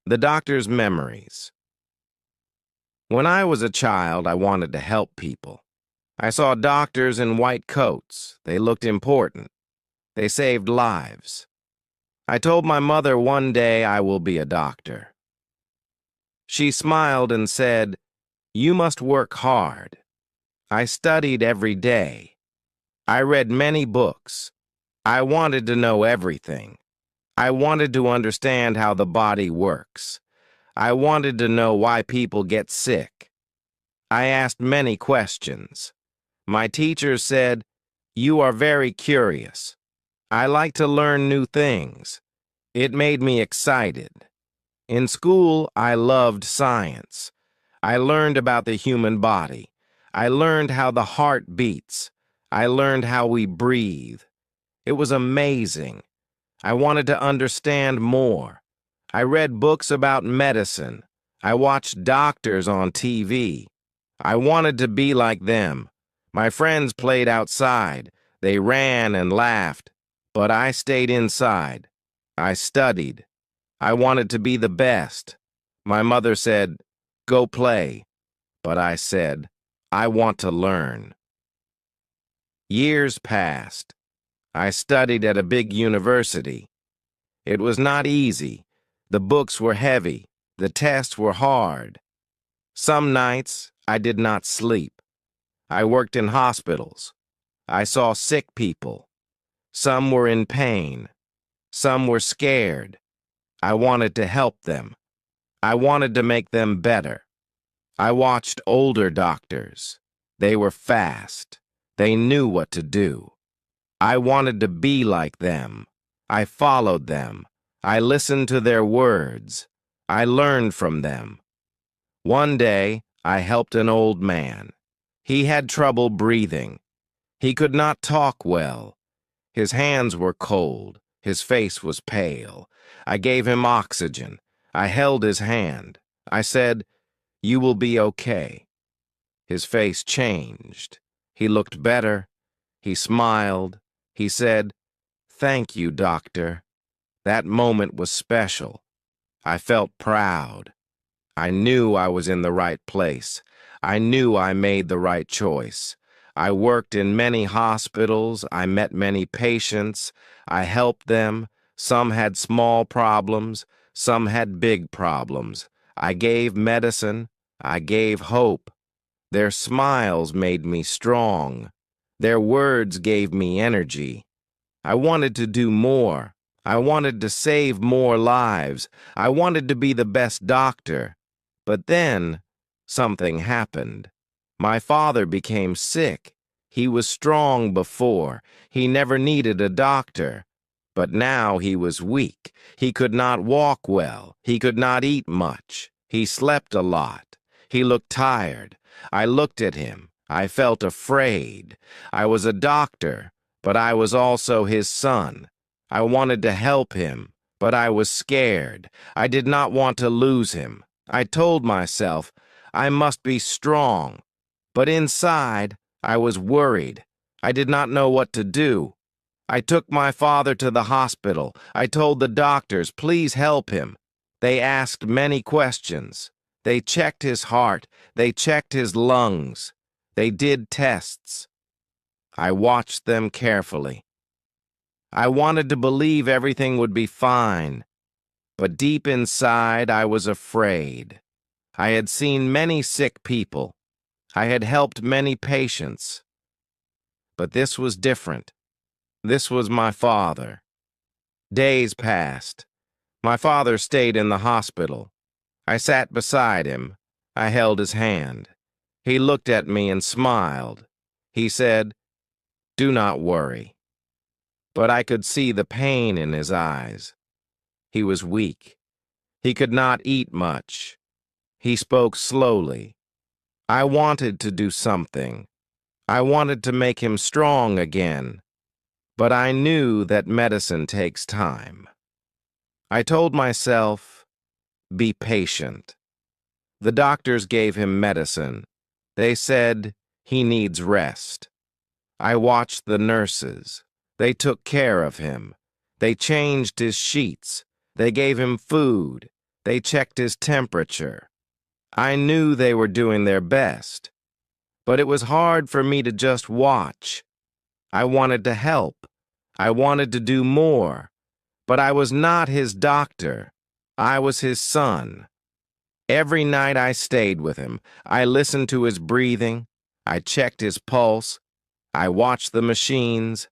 The doctor's memories. When I was a child, I wanted to help people. I saw doctors in white coats. They looked important. They saved lives. I told my mother one day I will be a doctor. She smiled and said, "You must work hard." I studied every day. I read many books. I wanted to know everything. I wanted to understand how the body works. I wanted to know why people get sick. I asked many questions. My teacher said, "You are very curious." I like to learn new things. It made me excited. In school, I loved science. I learned about the human body. I learned how the heart beats. I learned how we breathe. It was amazing. I wanted to understand more. I read books about medicine. I watched doctors on TV. I wanted to be like them. My friends played outside. They ran and laughed. But I stayed inside. I studied. I wanted to be the best. My mother said, "Go play." But I said, "I want to learn." Years passed. I studied at a big university. It was not easy. The books were heavy. The tests were hard. Some nights, I did not sleep. I worked in hospitals. I saw sick people. Some were in pain. Some were scared. I wanted to help them. I wanted to make them better. I watched older doctors. They were fast. They knew what to do. I wanted to be like them. I followed them. I listened to their words. I learned from them. One day, I helped an old man. He had trouble breathing. He could not talk well. His hands were cold. His face was pale. I gave him oxygen. I held his hand. I said, "You will be okay." His face changed. He looked better. He smiled. He said, "Thank you, doctor." That moment was special. I felt proud. I knew I was in the right place. I knew I made the right choice. I worked in many hospitals. I met many patients. I helped them. Some had small problems. Some had big problems. I gave medicine. I gave hope. Their smiles made me strong. Their words gave me energy. I wanted to do more. I wanted to save more lives. I wanted to be the best doctor. But then, something happened. My father became sick. He was strong before. He never needed a doctor. But now he was weak. He could not walk well. He could not eat much. He slept a lot. He looked tired. I looked at him. I felt afraid. I was a doctor, but I was also his son. I wanted to help him, but I was scared. I did not want to lose him. I told myself, I must be strong. But inside, I was worried. I did not know what to do. I took my father to the hospital. I told the doctors, "Please help him." They asked many questions. They checked his heart. They checked his lungs. They did tests. I watched them carefully. I wanted to believe everything would be fine. But deep inside, I was afraid. I had seen many sick people. I had helped many patients. But this was different. This was my father. Days passed. My father stayed in the hospital. I sat beside him. I held his hand. He looked at me and smiled. He said, "Do not worry." But I could see the pain in his eyes. He was weak. He could not eat much. He spoke slowly. I wanted to do something. I wanted to make him strong again. But I knew that medicine takes time. I told myself, "Be patient." The doctors gave him medicine. They said, "He needs rest." I watched the nurses. They took care of him. They changed his sheets. They gave him food. They checked his temperature. I knew they were doing their best, but it was hard for me to just watch. I wanted to help. I wanted to do more, but I was not his doctor. I was his son. Every night I stayed with him. I listened to his breathing. I checked his pulse. I watched the machines.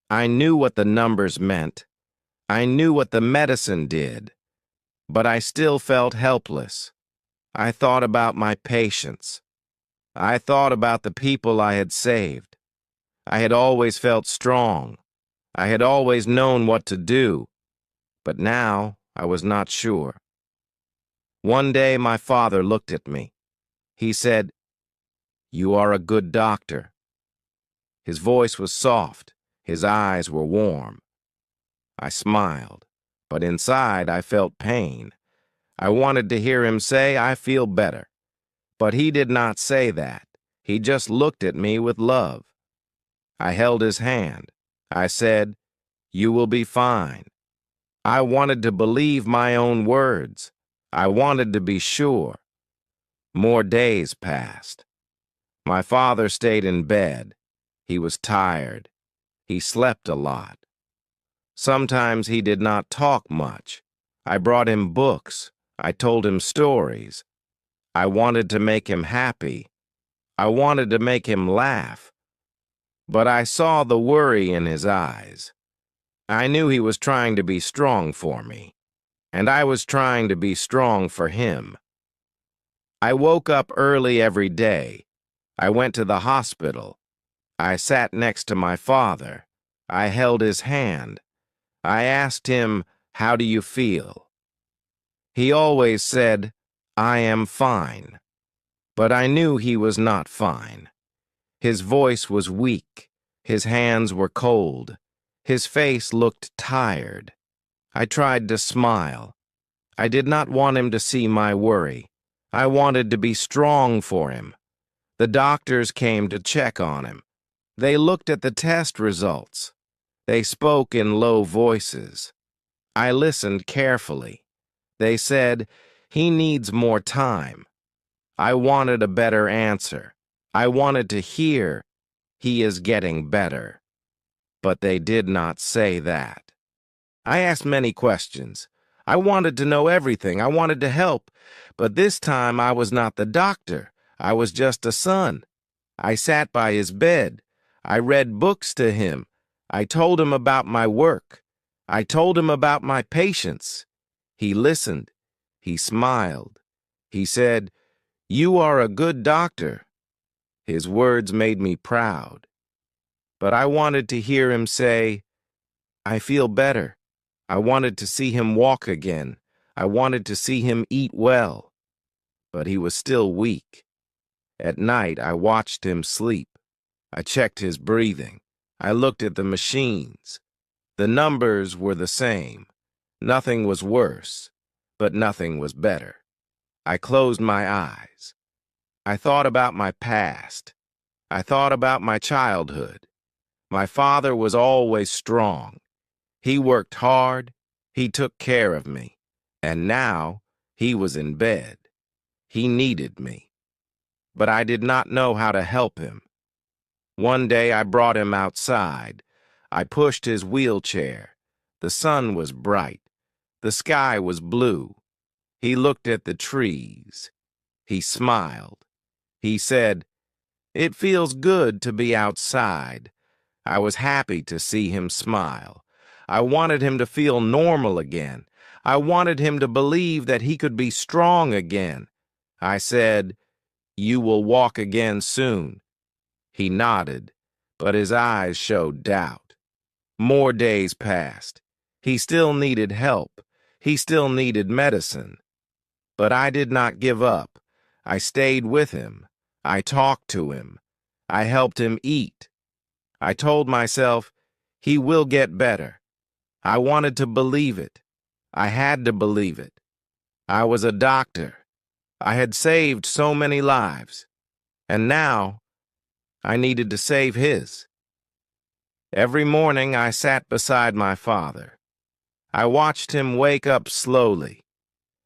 I knew what the numbers meant. I knew what the medicine did. But I still felt helpless. I thought about my patients. I thought about the people I had saved. I had always felt strong. I had always known what to do. But now I was not sure. One day my father looked at me. He said, "You are a good doctor." His voice was soft. His eyes were warm. I smiled, but inside I felt pain. I wanted to hear him say, "I feel better." But he did not say that. He just looked at me with love. I held his hand. I said, "You will be fine." I wanted to believe my own words. I wanted to be sure. More days passed. My father stayed in bed. He was tired. He slept a lot. Sometimes he did not talk much. I brought him books. I told him stories. I wanted to make him happy. I wanted to make him laugh. But I saw the worry in his eyes. I knew he was trying to be strong for me, and I was trying to be strong for him. I woke up early every day. I went to the hospital. I sat next to my father. I held his hand. I asked him, "How do you feel?" He always said, "I am fine." But I knew he was not fine. His voice was weak. His hands were cold. His face looked tired. I tried to smile. I did not want him to see my worry. I wanted to be strong for him. The doctors came to check on him. They looked at the test results. They spoke in low voices. I listened carefully. They said, "He needs more time." I wanted a better answer. I wanted to hear, "He is getting better." But they did not say that. I asked many questions. I wanted to know everything. I wanted to help. But this time I was not the doctor. I was just a son. I sat by his bed. I read books to him. I told him about my work. I told him about my patients. He listened. He smiled. He said, "You are a good doctor." His words made me proud. But I wanted to hear him say, "I feel better." I wanted to see him walk again. I wanted to see him eat well. But he was still weak. At night, I watched him sleep. I checked his breathing. I looked at the machines. The numbers were the same. Nothing was worse, but nothing was better. I closed my eyes. I thought about my past. I thought about my childhood. My father was always strong. He worked hard. He took care of me. And now he was in bed. He needed me. But I did not know how to help him. One day I brought him outside. I pushed his wheelchair. The sun was bright. The sky was blue. He looked at the trees. He smiled. He said, "It feels good to be outside." I was happy to see him smile. I wanted him to feel normal again. I wanted him to believe that he could be strong again. I said, "You will walk again soon." He nodded, but his eyes showed doubt. More days passed. He still needed help. He still needed medicine. But I did not give up. I stayed with him. I talked to him. I helped him eat. I told myself, "He will get better." I wanted to believe it. I had to believe it. I was a doctor. I had saved so many lives. And now, I needed to save his. Every morning I sat beside my father. I watched him wake up slowly.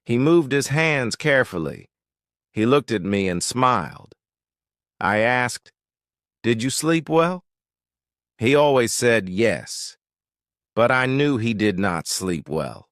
He moved his hands carefully. He looked at me and smiled. I asked, "Did you sleep well?" He always said yes, but I knew he did not sleep well.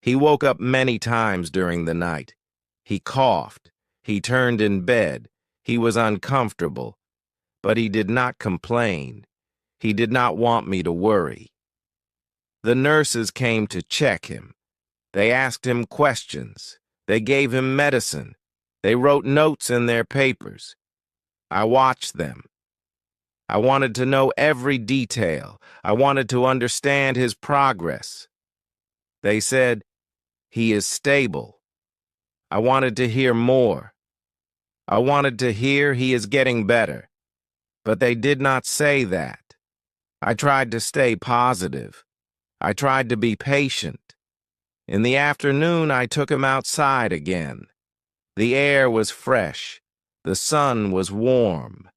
He woke up many times during the night. He coughed. He turned in bed. He was uncomfortable, but he did not complain. He did not want me to worry. The nurses came to check him. They asked him questions. They gave him medicine. They wrote notes in their papers. I watched them. I wanted to know every detail. I wanted to understand his progress. They said, "He is stable." I wanted to hear more. I wanted to hear he is getting better. But they did not say that. I tried to stay positive. I tried to be patient. In the afternoon, I took him outside again. The air was fresh. The sun was warm.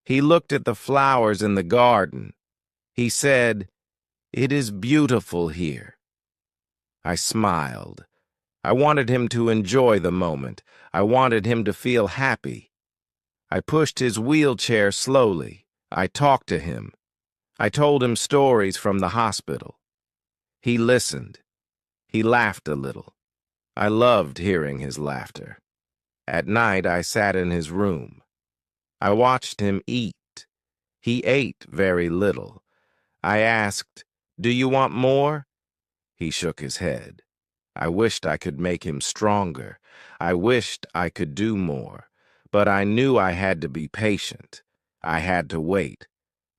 He looked at the flowers in the garden. He said, "It is beautiful here." I smiled. I wanted him to enjoy the moment. I wanted him to feel happy. I pushed his wheelchair slowly. I talked to him. I told him stories from the hospital. He listened. He laughed a little. I loved hearing his laughter. At night, I sat in his room. I watched him eat. He ate very little. I asked, "Do you want more?" He shook his head. I wished I could make him stronger. I wished I could do more. But I knew I had to be patient. I had to wait.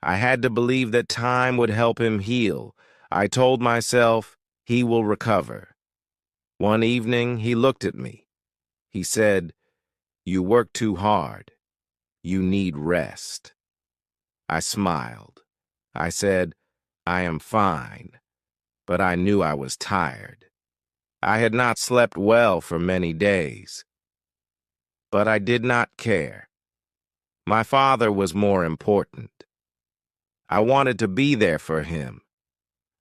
I had to believe that time would help him heal. I told myself, he will recover. One evening, he looked at me. He said, "You work too hard. You need rest." I smiled. I said, "I am fine," but I knew I was tired. I had not slept well for many days. But I did not care. My father was more important. I wanted to be there for him.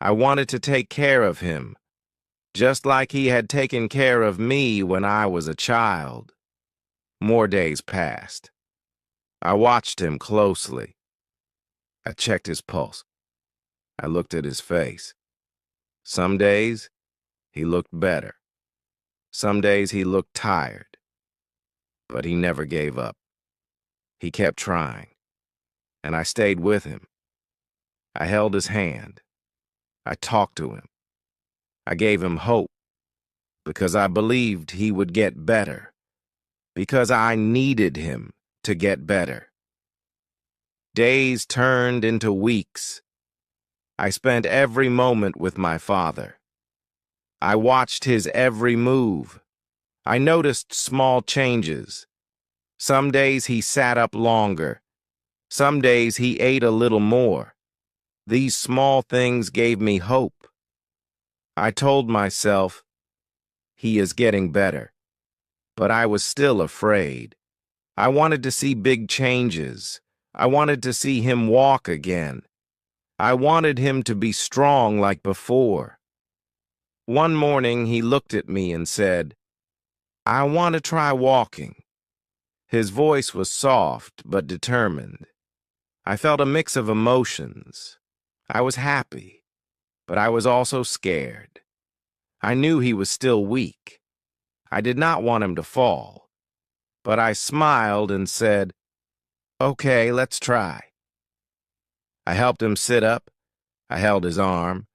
I wanted to take care of him, just like he had taken care of me when I was a child. More days passed. I watched him closely. I checked his pulse. I looked at his face. Some days, he looked better. Some days he looked tired. But he never gave up. He kept trying. And I stayed with him. I held his hand. I talked to him. I gave him hope because I believed he would get better, because I needed him to get better. Days turned into weeks. I spent every moment with my father. I watched his every move. I noticed small changes. Some days he sat up longer. Some days he ate a little more. These small things gave me hope. I told myself, he is getting better. But I was still afraid. I wanted to see big changes. I wanted to see him walk again. I wanted him to be strong like before. One morning he looked at me and said, "I want to try walking." His voice was soft but determined. I felt a mix of emotions. I was happy, but I was also scared. I knew he was still weak. I did not want him to fall, but I smiled and said, "Okay, let's try." I helped him sit up. I held his arm.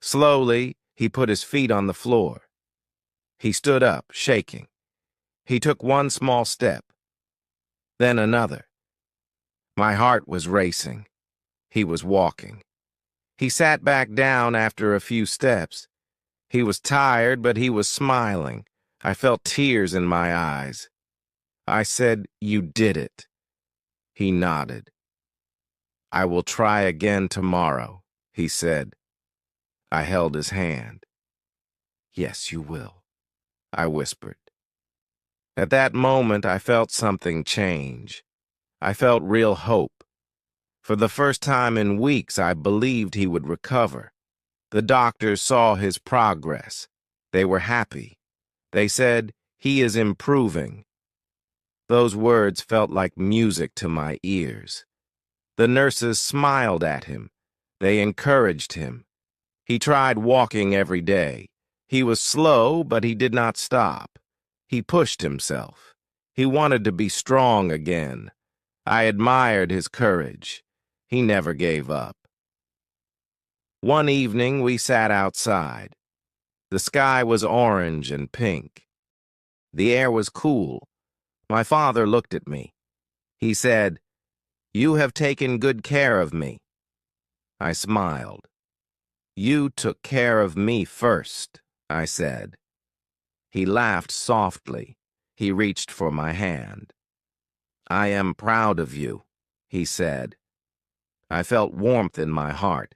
Slowly, he put his feet on the floor. He stood up, shaking. He took one small step, then another. My heart was racing. He was walking. He sat back down after a few steps. He was tired, but he was smiling. I felt tears in my eyes. I said, "You did it." He nodded. "I will try again tomorrow," he said. I held his hand. "Yes, you will," I whispered. At that moment, I felt something change. I felt real hope. For the first time in weeks, I believed he would recover. The doctors saw his progress. They were happy. They said, "He is improving." Those words felt like music to my ears. The nurses smiled at him. They encouraged him. He tried walking every day. He was slow, but he did not stop. He pushed himself. He wanted to be strong again. I admired his courage. He never gave up. One evening, we sat outside. The sky was orange and pink. The air was cool. My father looked at me. He said, "You have taken good care of me." I smiled. "You took care of me first," I said. He laughed softly. He reached for my hand. "I am proud of you," he said. I felt warmth in my heart.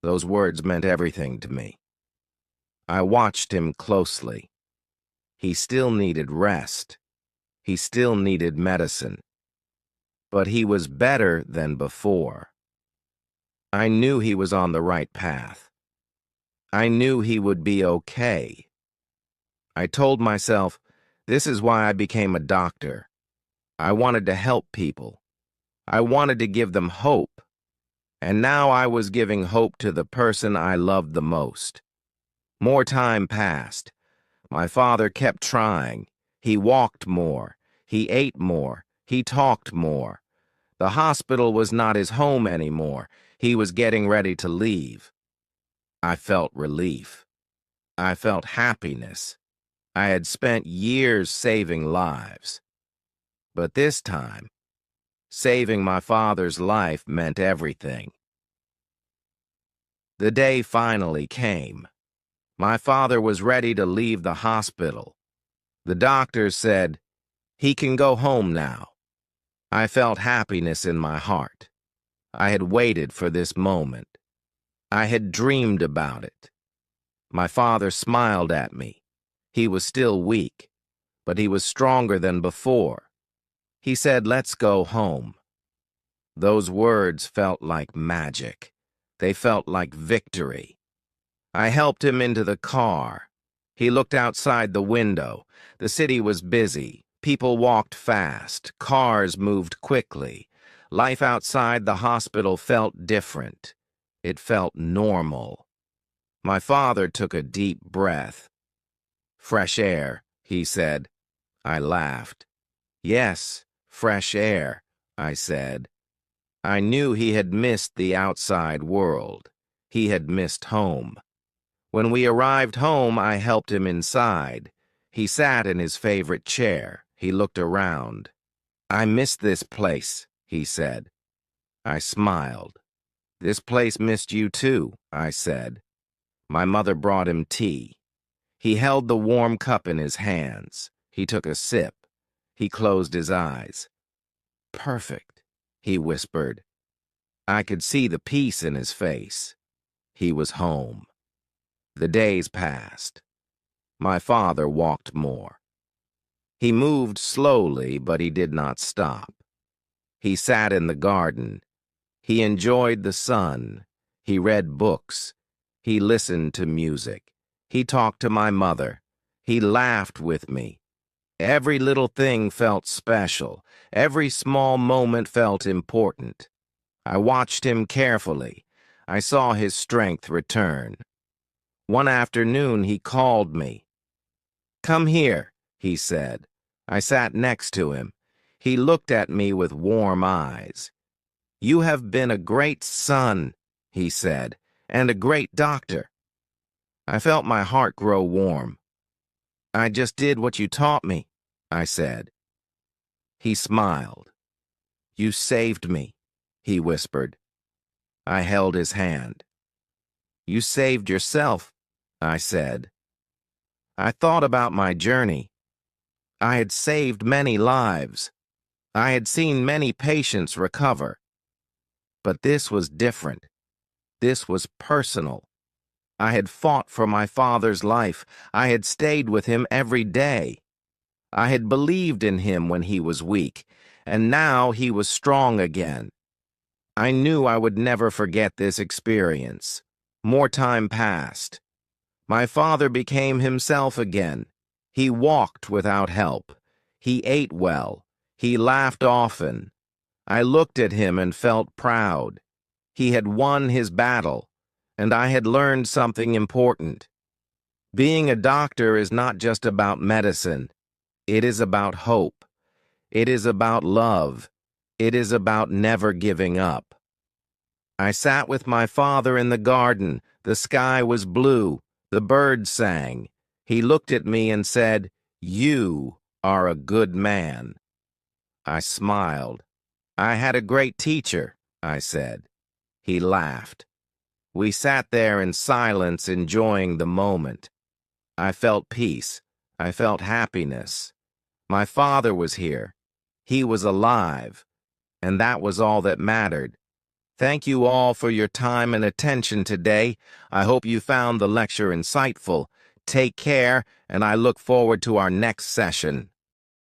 Those words meant everything to me. I watched him closely. He still needed rest. He still needed medicine. But he was better than before. I knew he was on the right path. I knew he would be okay. I told myself, this is why I became a doctor. I wanted to help people. I wanted to give them hope. And now I was giving hope to the person I loved the most. More time passed. My father kept trying. He walked more. He ate more. He talked more. The hospital was not his home anymore. He was getting ready to leave. I felt relief. I felt happiness. I had spent years saving lives. But this time, saving my father's life meant everything. The day finally came. My father was ready to leave the hospital. The doctors said, "He can go home now." I felt happiness in my heart. I had waited for this moment. I had dreamed about it. My father smiled at me. He was still weak, but he was stronger than before. He said, "Let's go home." Those words felt like magic. They felt like victory. I helped him into the car. He looked outside the window. The city was busy. People walked fast. Cars moved quickly. Life outside the hospital felt different. It felt normal. My father took a deep breath. "Fresh air," he said. I laughed. "Yes, fresh air," I said. I knew he had missed the outside world. He had missed home. When we arrived home, I helped him inside. He sat in his favorite chair. He looked around. "I miss this place," he said. I smiled. "This place missed you too," I said. My mother brought him tea. He held the warm cup in his hands. He took a sip. He closed his eyes. "Perfect," he whispered. I could see the peace in his face. He was home. The days passed. My father walked more. He moved slowly, but he did not stop. He sat in the garden. He enjoyed the sun. He read books. He listened to music. He talked to my mother. He laughed with me. Every little thing felt special. Every small moment felt important. I watched him carefully. I saw his strength return. One afternoon, he called me. "Come here," he said. I sat next to him. He looked at me with warm eyes. "You have been a great son," he said, "and a great doctor." I felt my heart grow warm. "I just did what you taught me," I said. He smiled. "You saved me," he whispered. I held his hand. "You saved yourself," I said. I thought about my journey. I had saved many lives. I had seen many patients recover. But this was different. This was personal. I had fought for my father's life. I had stayed with him every day. I had believed in him when he was weak, and now he was strong again. I knew I would never forget this experience. More time passed. My father became himself again. He walked without help. He ate well. He laughed often. I looked at him and felt proud. He had won his battle, and I had learned something important. Being a doctor is not just about medicine. It is about hope. It is about love. It is about never giving up. I sat with my father in the garden. The sky was blue. The birds sang. He looked at me and said, "You are a good man." I smiled. "I had a great teacher," I said. He laughed. We sat there in silence, enjoying the moment. I felt peace. I felt happiness. My father was here. He was alive. And that was all that mattered. Thank you all for your time and attention today. I hope you found the lecture insightful. Take care, and I look forward to our next session.